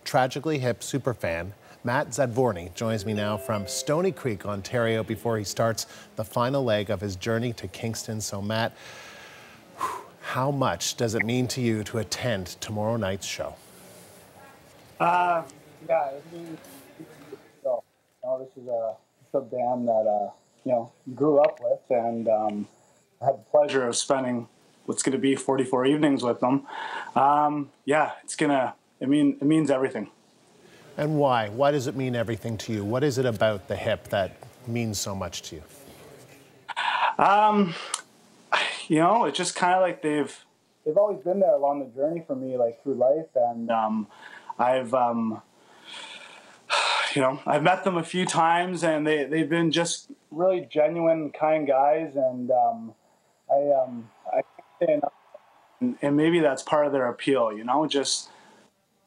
Tragically Hip superfan Matt Zadvorny joins me now from Stoney Creek, Ontario, before he starts the final leg of his journey to Kingston. So Matt, how much does it mean to you to attend tomorrow night's show? Yeah, it means so. This is a band that you grew up with, and I had the pleasure of spending what's going to be 44 evenings with them. Yeah, it means everything. And why? Why does it mean everything to you? What is it about the Hip that means so much to you? It's just kind of like they've always been there along the journey for me, like through life, and I've met them a few times, and they've been just really genuine, kind guys, and I can't say enough. And maybe that's part of their appeal, just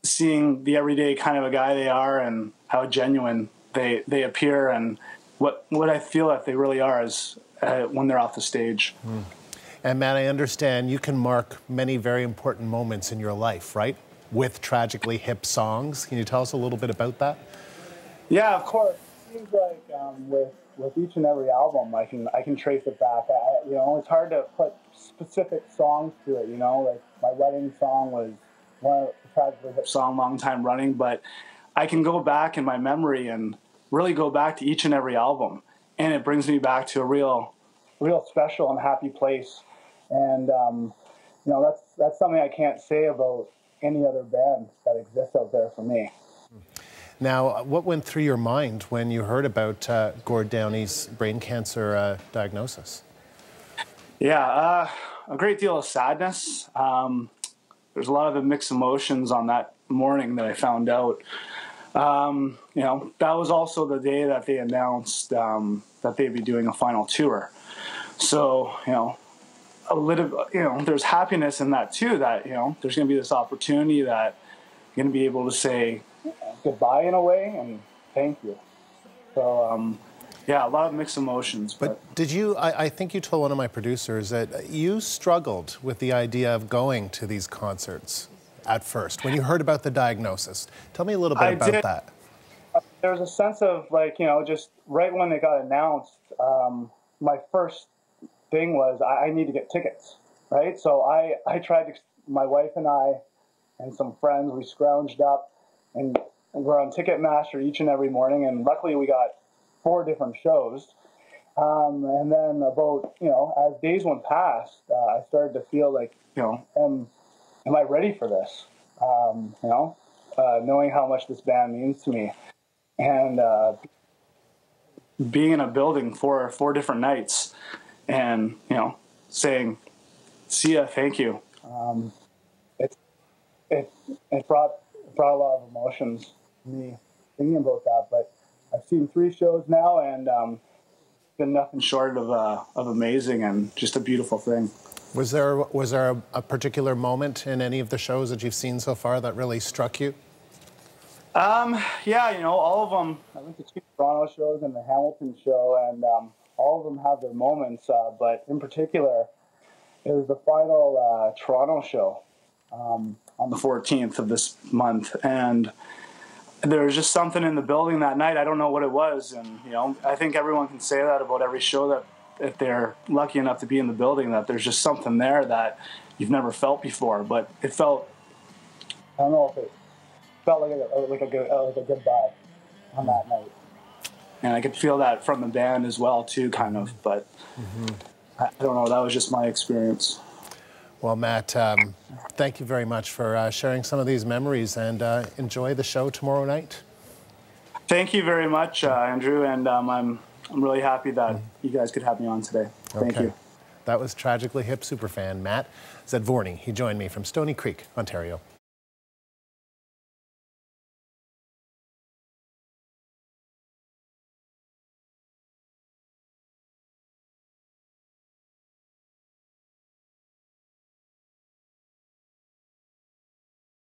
seeing the everyday kind of a guy they are and how genuine they appear, and what I feel that they really are is when they're off the stage. Mm. And Matt, I understand you can mark many very important moments in your life, right? With Tragically Hip songs. Can you tell us a little bit about that? Yeah, of course. It seems like with each and every album, I can trace it back. It's hard to put specific songs to it. Like my wedding song was one of the Tragically Hip song, long time running, but I can go back in my memory and really go back to each and every album, and it brings me back to a real special and happy place. And that's something I can't say about any other band that exists out there for me. Now, what went through your mind when you heard about Gord Downie's brain cancer diagnosis? Yeah, a great deal of sadness. There's a lot of mixed emotions on that morning that I found out. That was also the day that they announced that they'd be doing a final tour. So, a little, there's happiness in that too, that, there's going to be this opportunity that you're going to be able to say goodbye in a way and thank you. So, yeah, a lot of mixed emotions. But did you, I think you told one of my producers that you struggled with the idea of going to these concerts at first, when you heard about the diagnosis. Tell me a little bit about that. There was a sense of, just right when they got announced, my first thing was I need to get tickets, right? So I tried to, my wife and I and some friends, we scrounged up, and we're on Ticketmaster each and every morning, and luckily we got 4 different shows. And then about, as days went past, I started to feel like, am I ready for this? Knowing how much this band means to me. And being in a building for 4 different nights and, saying, see ya, thank you. It brought a lot of emotions to me thinking about that, but I've seen 3 shows now, and it's been nothing short of amazing and just a beautiful thing. Was there a particular moment in any of the shows that you've seen so far that really struck you? Yeah, all of them. I went to 2 Toronto shows and the Hamilton show, and all of them have their moments, but in particular, it was the final Toronto show on the 14th of this month, and there was just something in the building that night. I don't know what it was, and I think everyone can say that about every show, that if they're lucky enough to be in the building, that there's just something there that you've never felt before. But it felt, I don't know if it felt like a goodbye on that night, and I could feel that from the band as well too, kind of. But I don't know. That was just my experience. Well, Matt, thank you very much for sharing some of these memories, and enjoy the show tomorrow night. Thank you very much, Andrew, and I'm really happy that you guys could have me on today. Thank you. That was Tragically Hip superfan Matt Zadvorny. He joined me from Stoney Creek, Ontario.